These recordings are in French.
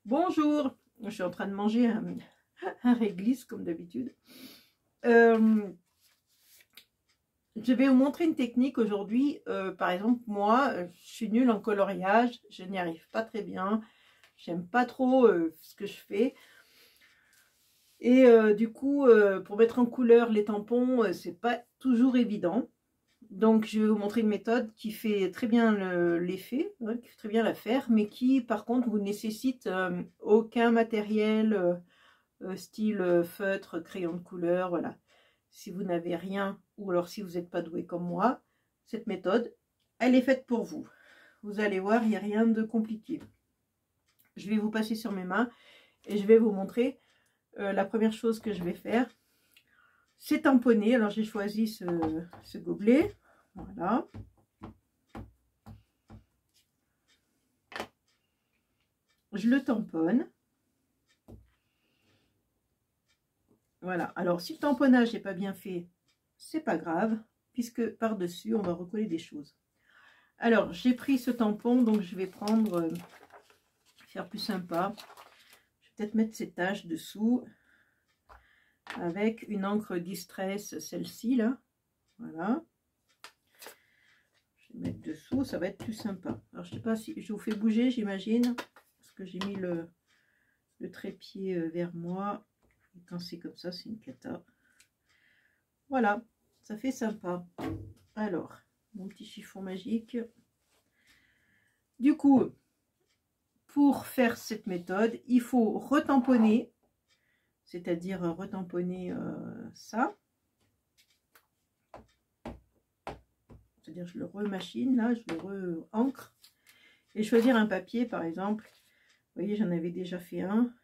Bonjour, je suis en train de manger un réglisse comme d'habitude. Je vais vous montrer une technique aujourd'hui. Par exemple, moi, je suis nulle en coloriage, je n'y arrive pas très bien. J'aime pas trop ce que je fais. Et du coup, pour mettre en couleur les tampons, c'est pas toujours évident. Donc, je vais vous montrer une méthode qui fait très bien l'effet, qui fait très bien l'affaire, mais qui, par contre, vous nécessite aucun matériel style feutre, crayon de couleur, voilà. Si vous n'avez rien, ou alors si vous n'êtes pas doué comme moi, cette méthode, elle est faite pour vous. Vous allez voir, il n'y a rien de compliqué. Je vais vous passer sur mes mains et je vais vous montrer la première chose que je vais faire. C'est tamponner. Alors j'ai choisi ce gobelet. Voilà. Je le tamponne. Voilà. Alors si le tamponnage n'est pas bien fait, c'est pas grave, puisque par-dessus, on va recoller des choses. Alors j'ai pris ce tampon, donc je vais prendre, faire plus sympa. Je vais peut-être mettre ces taches dessous avec une encre Distress, celle-ci là. Voilà. Je vais mettre dessous, ça va être plus sympa. Alors je sais pas si je vous fais bouger, j'imagine, parce que j'ai mis le trépied vers moi. Et quand c'est comme ça, c'est une cata. Voilà, ça fait sympa. Alors, mon petit chiffon magique. Du coup, pour faire cette méthode, il faut retamponner, c'est-à-dire retamponner ça. C'est-à-dire je le remachine, là, je le re-encre. Et choisir un papier, par exemple. Vous voyez, j'en avais déjà fait un.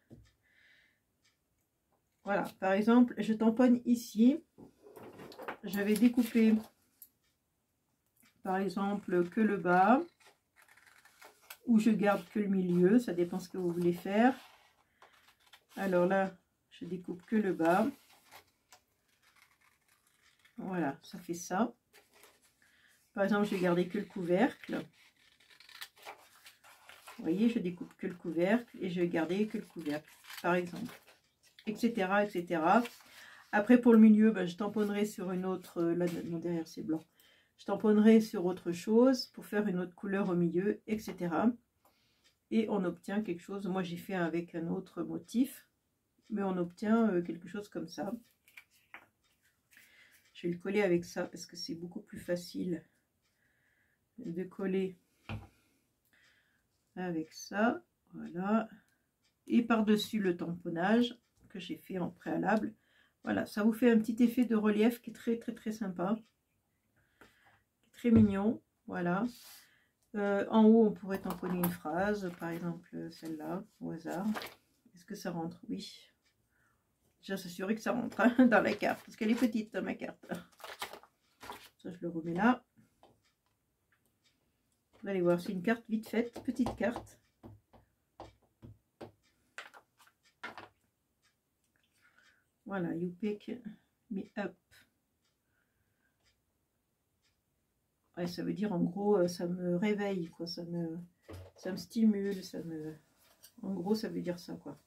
Voilà, par exemple, je tamponne ici. Je vais découper, par exemple, que le bas. Ou je garde que le milieu, ça dépend ce que vous voulez faire. Alors là, je découpe que le bas. Voilà, ça fait ça. Par exemple, je vais garder que le couvercle. Vous voyez, je découpe que le couvercle et je vais garder que le couvercle, par exemple. Etc. etc. Après, pour le milieu, ben, je tamponnerai sur une autre... Là, mon derrière, c'est blanc. Je tamponnerai sur autre chose pour faire une autre couleur au milieu, etc. Et on obtient quelque chose. Moi, j'ai fait avec un autre motif. Mais on obtient quelque chose comme ça. Je vais le coller avec ça parce que c'est beaucoup plus facile de coller avec ça. Voilà. Et par-dessus le tamponnage que j'ai fait en préalable. Voilà, ça vous fait un petit effet de relief qui est très sympa. Très mignon. Voilà. En haut, on pourrait tamponner une phrase, par exemple celle-là, au hasard. Est-ce que ça rentre? Oui. Déjà s'assurer que ça rentre hein, dans la carte, parce qu'elle est petite, ma carte. Ça, je le remets là. Vous allez voir, c'est une carte vite faite, petite carte. Voilà, you pick me up. Ouais, ça veut dire en gros, ça me réveille, quoi. Ça me stimule, en gros, ça veut dire ça, quoi.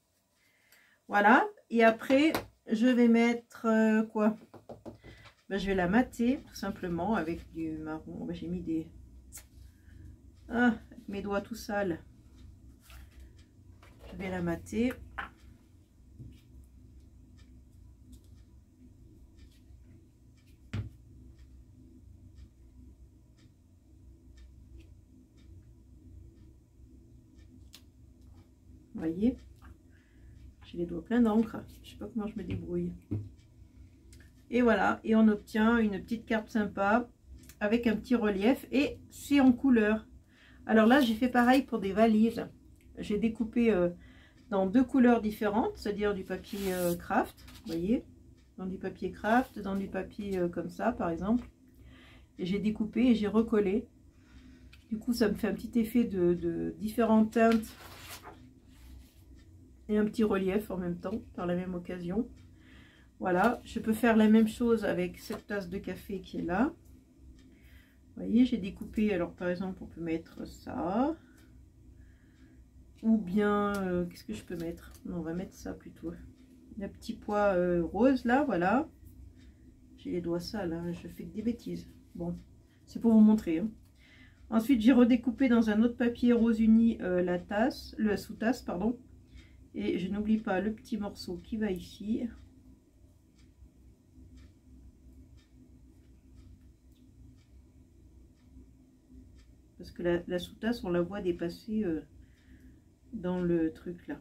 Voilà, et après, je vais mettre quoi? Ben, je vais la mater, tout simplement, avec du marron. Ben, j'ai mis des... Ah, avec mes doigts tout sales. Je vais la mater. Vous voyez, j'ai les doigts pleins d'encre. Je sais pas comment je me débrouille. Et voilà, et on obtient une petite carte sympa avec un petit relief et c'est en couleur. Alors là, j'ai fait pareil pour des valises. J'ai découpé dans deux couleurs différentes, c'est-à-dire du papier craft, vous voyez, dans du papier craft, dans du papier comme ça, par exemple. Et j'ai découpé et j'ai recollé. Du coup, ça me fait un petit effet de différentes teintes et un petit relief en même temps, par la même occasion. Voilà, je peux faire la même chose avec cette tasse de café qui est là. Vous voyez, j'ai découpé, alors par exemple, on peut mettre ça. ou bien, qu'est-ce que je peux mettre? Non, on va mettre ça plutôt. Le petit pois rose là, voilà. J'ai les doigts sales, hein, je fais que des bêtises. Bon, c'est pour vous montrer. Hein. Ensuite, j'ai redécoupé dans un autre papier rose uni la tasse, le sous-tasse, pardon. Et je n'oublie pas le petit morceau qui va ici. Parce que la sous-tasse, on la voit dépasser dans le truc là.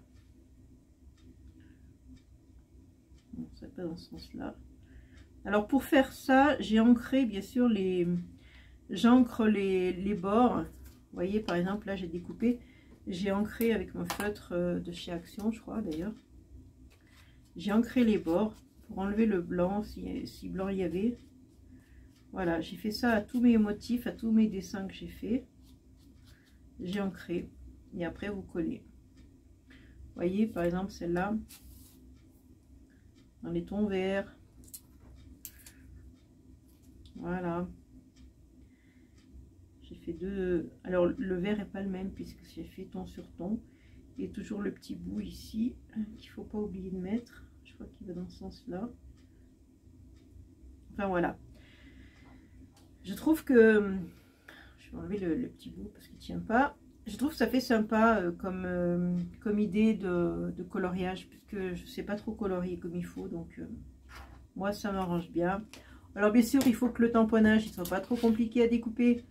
Bon, ça pas dans ce sens-là. Alors pour faire ça, j'ai ancré bien sûr j'encre les bords. Vous voyez, par exemple, là j'ai découpé, j'ai ancré avec mon feutre de chez Action, je crois d'ailleurs. J'ai ancré les bords pour enlever le blanc, si blanc il y avait. Voilà, j'ai fait ça à tous mes motifs, à tous mes dessins que j'ai fait. J'ai ancré et après vous collez. Vous voyez, par exemple, celle-là, dans les tons verts. Voilà. J'ai fait deux. Alors, le vert n'est pas le même puisque j'ai fait ton sur ton. Et toujours le petit bout ici qu'il ne faut pas oublier de mettre. Je crois qu'il va dans ce sens-là. Enfin, voilà. Je trouve que... Je vais enlever le petit bout parce qu'il ne tient pas. Je trouve que ça fait sympa comme idée de coloriage, puisque je ne sais pas trop colorier comme il faut. Donc, moi, ça m'arrange bien. Alors, bien sûr, il faut que le tamponnage ne soit pas trop compliqué à découper.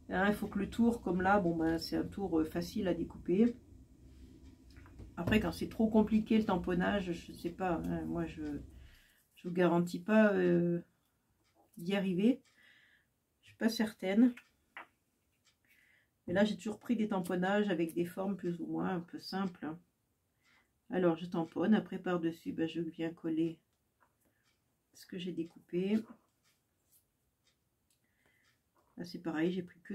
Hein, il faut que le tour, comme là, bon, ben, c'est un tour facile à découper. Après, quand c'est trop compliqué, le tamponnage, je ne sais pas. Hein, moi, je ne vous garantis pas d'y arriver. Je ne suis pas certaine. Mais là, j'ai toujours pris des tamponnages avec des formes plus ou moins un peu simples. Alors, je tamponne. Après, par-dessus, ben, je viens coller ce que j'ai découpé. Là, c'est pareil. J'ai pris que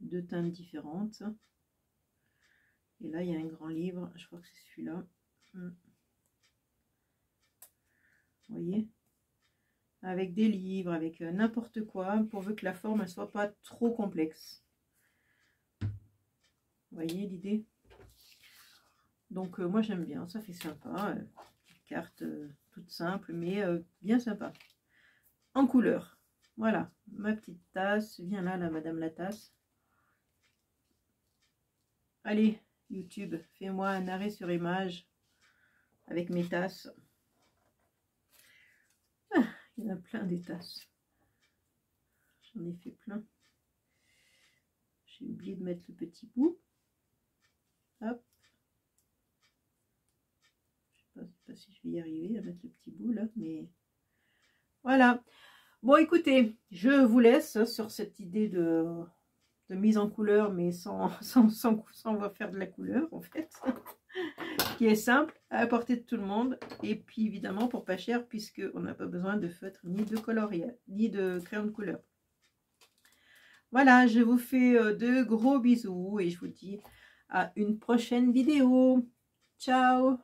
deux teintes différentes. Et là, il y a un grand livre. Je crois que c'est celui-là. Vous voyez? Avec des livres, avec n'importe quoi, pourvu que la forme ne soit pas trop complexe. Vous voyez l'idée? Donc moi j'aime bien, ça fait sympa. Petite carte toute simple, mais bien sympa. En couleur. Voilà, ma petite tasse. Viens là, madame la tasse. Allez, YouTube, fais-moi un arrêt sur image avec mes tasses. Ah, il y en a plein des tasses. J'en ai fait plein. J'ai oublié de mettre le petit bout. Hop. Je ne sais pas si je vais y arriver à mettre le petit bout là, mais voilà. Bon, écoutez, je vous laisse sur cette idée de mise en couleur, mais sans faire de la couleur en fait, qui est simple à portée de tout le monde, et puis évidemment pour pas cher, puisque on n'a pas besoin de feutre ni de colorier, ni de crayon de couleur. Voilà, je vous fais de gros bisous et je vous dis à une prochaine vidéo. Ciao!